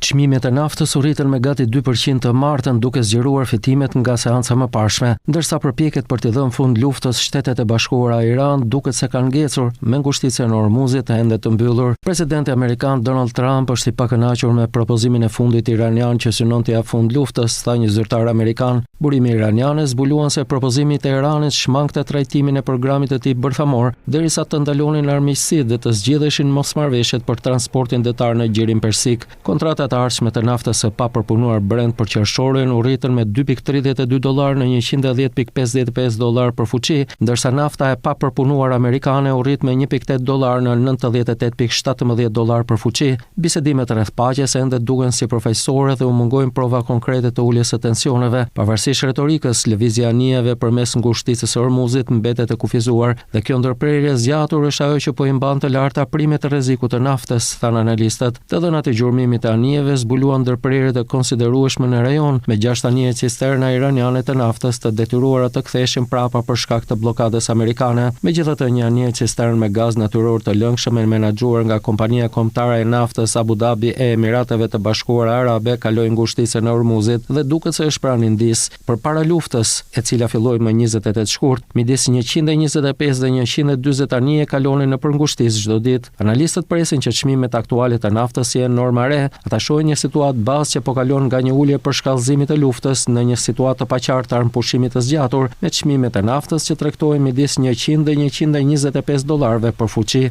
Çmimet e naftës u rritën me gati 2% të martën, duke zgjeruar fitimet nga seanca më parshme, ndërsa përpjekjet për t'i dhënë fund luftës Shtetet e Bashkuara e Iran duket se kanë ngecur me ngushticën e Hormuzit ende të mbyllur. Presidenti amerikan Donald Trump është i pakënaqur me propozimin e fundit iranian që synon t'i jap fund luftës, tha një zyrtar amerikan. Burimi iranian zbuluan se propozimi i Teheranit shmangte trajtimin e programit të tij bërthamor, derisa të ndalonin armiqësitë dhe të zgjidheshin mosmarrëveshjet për transportin detar në gjirin persik. Kontratat e ardhshme të naftës së papërpunuar Brent për qershorin u rritën me $2.32 në $110.55 për fuqi, ndërsa nafta e papërpunuar amerikane u rrit me $1.8 në $98.17 për fuqi. Bisedimet rreth paqes ende duken si përfaqësore dhe u mungojnë prova konkrete të uljes së tensioneve. Pavarësisht retorikës, lëvizja e anijeve përmes ngushticës së Hormuzit mbetet e kufizuar dhe kjo ndërprerje zgjatur është ajo që po i mban të larta primet e rrezikut të naftës, thanë analistët. Të dhënat e gjurmimit të anijeve zbuluan ndërprerje të konsiderueshme në rajon, me 6 anije cisterna iraniane të naftës të detyruara të ktheheshin prapa për shkak të bllokadës amerikane. Megjithatë, një anije cistern me gaz natyror të lëngshëm e menaxhuar nga kompania kombëtare e naftës Abu Dhabi e Emirateve të Bashkuara Arabe kaloi ngushticën e Hormuzit dhe duket se është pranë indis. Përpara luftës, e cila filloi më 28 shkurt, midis 125 dhe 140 anije kalonin në përngushticë çdo ditë. Analistët presin që çmimet aktuale të naftës jenë norma re. Ata shohin një situatë bazë që po kalon nga një ulje për shkallëzimit të luftës në një situatë të paqartë të armëpushimit të zgjatur, me çmimet e naftës që tregtojnë midis 100 dhe $125 për fuqi.